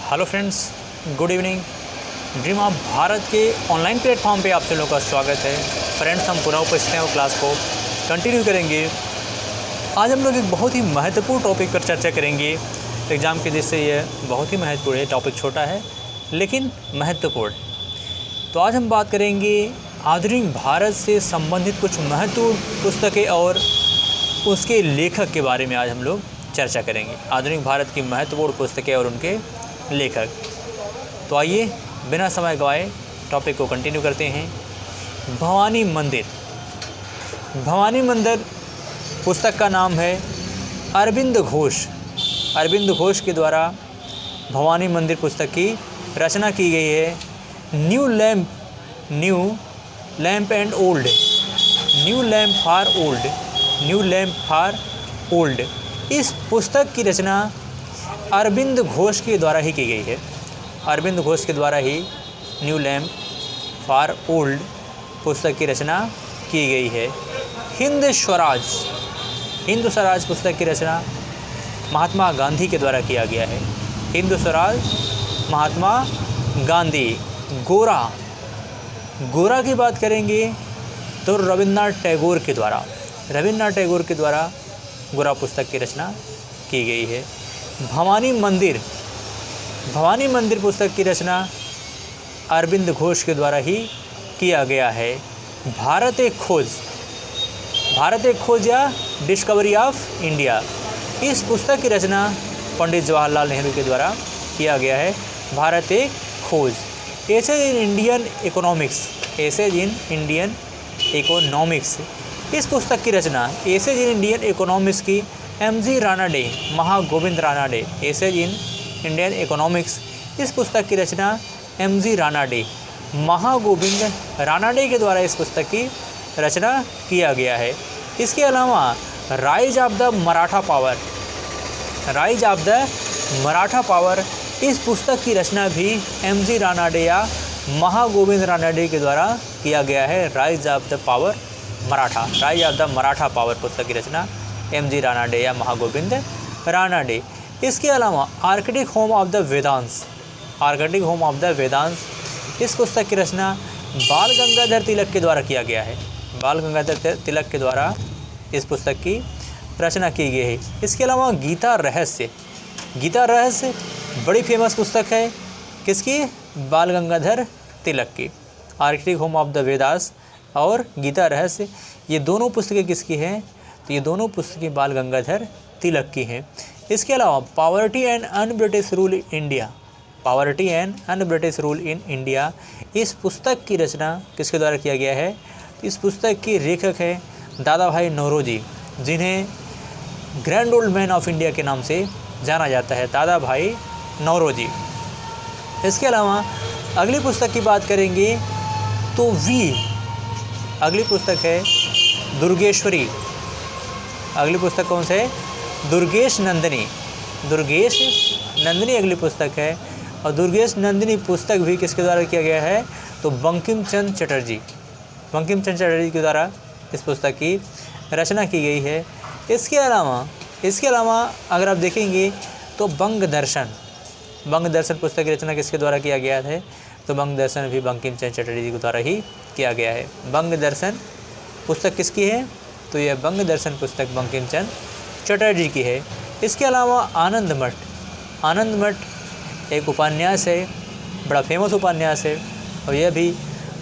Hello friends, good evening. Dream of Bharat के online platform पे आप सभी लोगों का स्वागत है। फ्रेंड्स, हम पुनः उपस्थित हैं और क्लास को कंटिन्यू करेंगे। आज हम लोग एक बहुत ही महत्वपूर्ण टॉपिक पर चर्चा करेंगे। एग्ज़ाम की दृष्टि से ये बहुत ही महत्वपूर्ण है। टॉपिक छोटा है लेकिन महत्वपूर्ण। तो आज हम बात करेंगे आधुनिक भारत से संबंधित कुछ महत्वपूर्ण पुस्तकें और उसके लेखक के बारे में आज हम लोग चर्चा करेंगे। आधुनिक भारत की महत्वपूर्ण पुस्तकें और उनके लेखक। तो आइए बिना समय गवाए टॉपिक को कंटिन्यू करते हैं। भवानी मंदिर। भवानी मंदिर पुस्तक का नाम है अरविंद घोष। अरविंद घोष के द्वारा भवानी मंदिर पुस्तक की रचना की गई है। New lamp and old, new lamp for old, new lamp for old. इस पुस्तक की रचना अरविंद घोष के द्वारा ही की गई है। अरविंद घोष के द्वारा ही न्यू लैम्प फॉर ओल्ड पुस्तक की रचना की गई है। हिंद स्वराज पुस्तक की रचना महात्मा गांधी के द्वारा किया गया है। हिंद स्वराज, महात्मा गांधी। गोरा की बात करेंगे तो रविन्द्रनाथ टैगोर के द्वारा गोरा पुस्तक की रचना की गई है। भवानी मंदिर पुस्तक की रचना अरविंद घोष के द्वारा ही किया गया है। भारत एक खोज या डिस्कवरी ऑफ इंडिया, इस पुस्तक की रचना पंडित जवाहरलाल नेहरू के द्वारा किया गया है। भारत एक खोज। एसेज इन इंडियन इकोनॉमिक्स, इस पुस्तक की रचना एसेज इन इंडियन इकोनॉमिक्स की M.G. Ranade, Mahagovind Ranade. Essays in Indian economics, इस पुस्तक की रचना M.G. रानाडे, महागोविंद रानाडे के द्वारा इस पुस्तक की रचना किया गया है। इसके अलावा rise of the Maratha power, इस पुस्तक की रचना भी M.G. रानाडे या महागोविंद रानाडे के द्वारा किया गया है। Rise of the Maratha power पुस्तक की रचना M.G. रानाडे या महागोविंद रानाडे। इसके अलावा आर्किटिक होम ऑफ द वेदांस, इस पुस्तक की रचना बाल गंगाधर तिलक के द्वारा किया गया है। बाल गंगाधर तिलक के द्वारा इस पुस्तक की रचना की गई है। इसके अलावा गीता रहस्य बड़ी फेमस पुस्तक है। किसकी? बाल गंगाधर तिलक की। Arctic home of the Vedas और गीता रहस्य, ये दोनों पुस्तकें किसकी हैं? तो ये दोनों पुस्तकें बाल गंगाधर तिलक की हैं। इसके अलावा poverty and un British rule in India, इस पुस्तक की रचना किसके द्वारा किया गया है? इस पुस्तक के लेखक हैं दादा भाई नौरोजी, जिन्हें grand old man of India के नाम से जाना जाता है, दादा भाई नौरोजी। इसके अलावा अगली पुस्तक की बात करेंगे तो अगली पुस्तक है दुर्गेश्वरी। अगली पुस्तक कौन से है? दुर्गेश नंदिनी अगली पुस्तक है। और दुर्गेश नंदिनी पुस्तक भी किसके द्वारा किया गया है? तो बंकिम चंद्र चटर्जी के द्वारा इस पुस्तक की रचना की गई है। इसके अलावा अगर आप देखेंगे तो बंग दर्शन पुस्तक की रचना किसके द्वारा किया गया है? तो बंग दर्शन भी बंकिम चंद्र चटर्जी के द्वारा ही किया गया है। बंग दर्शन पुस्तक किसकी है? तो यह बंग दर्शन पुस्तक बंकिम चंद्र चटर्जी की है। इसके अलावा आनंद मठ एक उपन्यास है, बड़ा फेमस उपन्यास है। और यह भी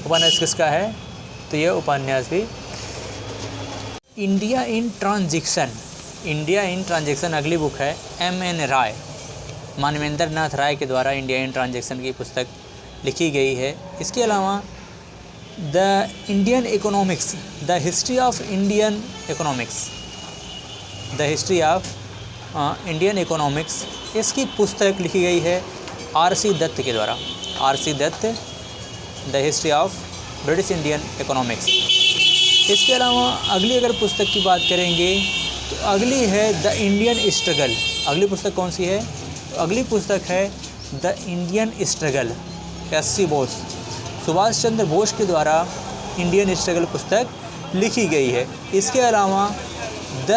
उपन्यास किसका है? तो यह उपन्यास भी इंडिया इन ट्रांजैक्शन अगली बुक है। M.N. राय, मानवेंद्र नाथ राय के द्वारा इंडिया इन ट्रांजैक्शन की पुस्तक लिखी गई है। इसके अलावा the history of Indian economics, इसकी पुस्तक लिखी गई है R.C. दत्त के द्वारा। R.C. Dutt, the history of British Indian economics. इसके अलावा अगली अगर पुस्तक की बात करेंगे तो अगली है द इंडियन स्ट्रगल। अगली पुस्तक कौन सी है? तो अगली पुस्तक है the Indian struggle, S.C. Bose, Subhash Chandra Bose के द्वारा इंडियन स्ट्रगल पुस्तक लिखी गई है। इसके अलावा the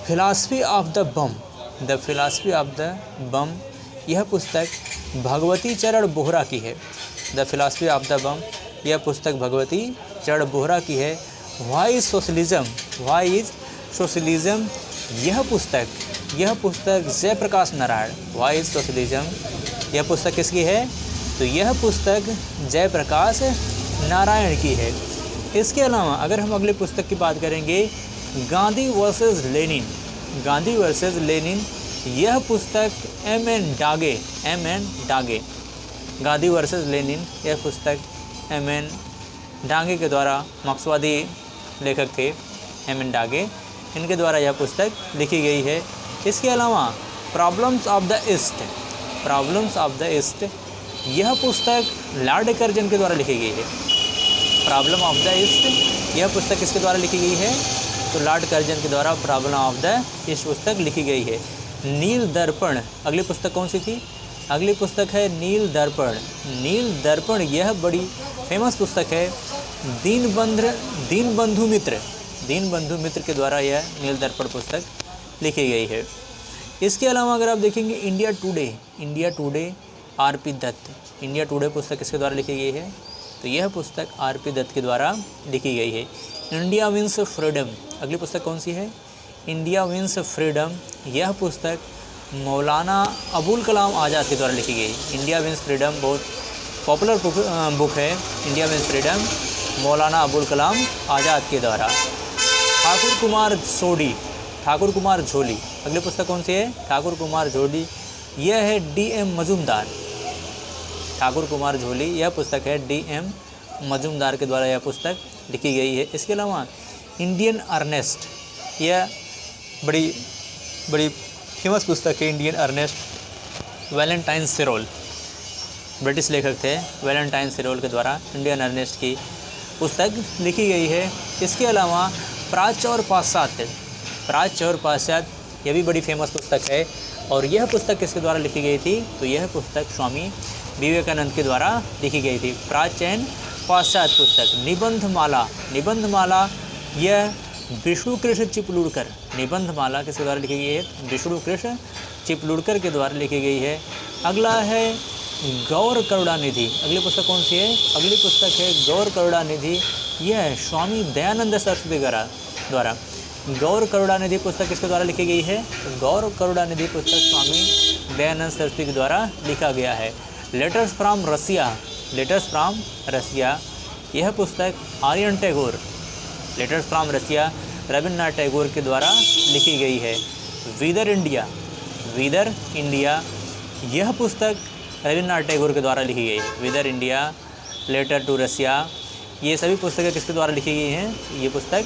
philosophy of the bomb, यह पुस्तक भगवती चरण बोहरा की है। The philosophy of the bomb, यह पुस्तक भगवती चरण बोहरा की है। Why is socialism, why is socialism, यह पुस्तक Jayaprakash Narayan, why is socialism, यह पुस्तक किसकी है? तो यह पुस्तक जयप्रकाश नारायण की है। इसके अलावा अगर हम अगले पुस्तक की बात करेंगे, Gandhi versus Lenin, Gandhi versus Lenin, यह पुस्तक M.N. डागे, गांधी वर्सेस लेनिन, यह पुस्तक M.N. डागे के द्वारा, मार्क्सवादी लेखक थे M.N. डागे, इनके द्वारा यह पुस्तक लिखी गई है। इसके अलावा problems of the east, problems of the east, यह पुस्तक लॉर्ड कर्जन के द्वारा लिखी गई है। प्रॉब्लम ऑफ द ईस्ट, यह पुस्तक किसके द्वारा लिखी गई है? तो लॉर्ड कर्जन के द्वारा प्रॉब्लम ऑफ द ईस्ट पुस्तक लिखी गई है। नील दर्पण, अगली पुस्तक कौन सी थी? अगली पुस्तक है नील दर्पण। नील दर्पण यह बड़ी फेमस पुस्तक है। दीनबंधु मित्र के द्वारा यह नील दर्पण पुस्तक लिखी गई है। इसके अलावा अगर आप देखेंगे India today R.P. Dutt, India today पुस्तक किसके द्वारा लिखी गई है? तो यह पुस्तक R.P. दत्त के द्वारा लिखी गई है। इंडिया विंस फ्रीडम, अगली पुस्तक कौन सी है? इंडिया विंस फ्रीडम, यह पुस्तक मौलाना अबुल कलाम आज़ाद के द्वारा लिखी गई। इंडिया विंस फ्रीडम बहुत पॉपुलर बुक है। India wins freedom Maulana Abul Kalam Azad के द्वारा। ठाकुर कुमार झोली, अगली पुस्तक कौन सी है? ठाकुर कुमार झोली, यह है D.M. मजूमदार। ठाकुर कुमार झोली, यह पुस्तक है D.M. मजूमदार के द्वारा यह पुस्तक लिखी गई है। इसके अलावा इंडियन अर्नेस्ट, यह बड़ी फेमस पुस्तक है। इंडियन अर्नेस्ट वैलेंटाइन सिरोल, ब्रिटिश लेखक थे, वैलेंटाइन सिरोल के द्वारा इंडियन अर्नेस्ट की पुस्तक लिखी गई है। इसके अलावा प्राच्य और पाश्चात्य, यह भी बड़ी फेमस पुस्तक है। और यह पुस्तक किसके द्वारा लिखी गई थी? तो यह पुस्तक स्वामी विवेकानंद के द्वारा लिखी गई थी। प्राच्य एवं पाश्चात्य पुस्तक। निबंधमाला, यह विष्णुकृष्ण चिपलूणकर, निबंधमाला किसके द्वारा लिखी गई है? विष्णुकृष्ण चिपलूणकर के द्वारा लिखी गई है। अगला है गौर करुणानिधि, अगली पुस्तक कौन सी है? अगली पुस्तक है गौर करुणानिधि, यह स्वामी दयानंद सरस्वती द्वारा। गौर करुणानिधि पुस्तक किसके द्वारा लिखी गई है? तो गौर करुणानिधि पुस्तक स्वामी दयानंद सरस्वती के द्वारा लिखा गया है। लेटर्स फ्रॉम रसिया, यह पुस्तक आर्यन टैगोर, लेटर्स फ्रॉम रसिया रविन्द्रनाथ टैगोर के द्वारा लिखी गई है। विदर इंडिया, यह पुस्तक रविन्द्रनाथ टैगोर के द्वारा लिखी गई। विदर इंडिया, लेटर टू रसिया, ये सभी पुस्तकें किसके द्वारा लिखी गई हैं? ये पुस्तक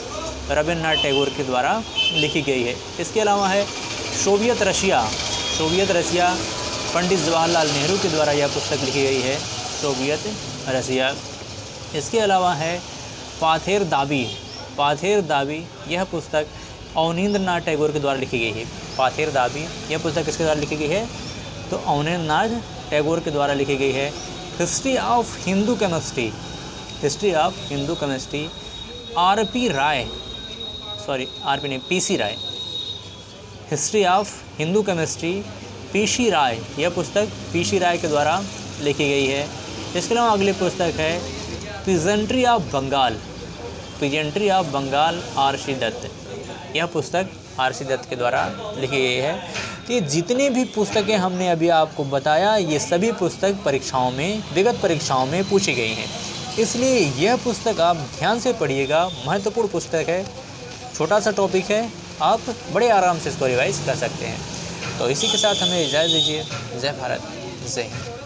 रविन्द्रनाथ टैगोर के द्वारा लिखी गई है। इसके अलावा है सोवियत रशिया, पंडित जवाहरलाल नेहरू के द्वारा यह पुस्तक लिखी गई है, सोवियत रशिया। इसके अलावा है पाथेर दाबी, यह पुस्तक अवनींद्रनाथ टैगोर के द्वारा लिखी गई है। पाथेर दाबी, यह पुस्तक किसके द्वारा लिखी गई है? तो अवनींद्रनाथ टैगोर के द्वारा लिखी गई है। History of Hindu chemistry, PC Ray, history of Hindu chemistry PC Ray, यह पुस्तक PC राय के द्वारा लिखी गई है। इसके अलावा अगली पुस्तक है peasantry of Bengal R.C. Dutt, यह पुस्तक R.C. दत्त के द्वारा लिखी गई है। तो ये जितने भी पुस्तकें हमने अभी आपको बताया, ये सभी पुस्तक विगत परीक्षाओं में पूछी गई हैं। इसलिए यह पुस्तक आप ध्यान से पढ़िएगा, महत्वपूर्ण पुस्तक है, छोटा सा टॉपिक है, आप बड़े आराम से इसको रिवाइज कर सकते हैं। तो इसी के साथ हमें इजाज़त दीजिए। जय भारत, जय हिंद।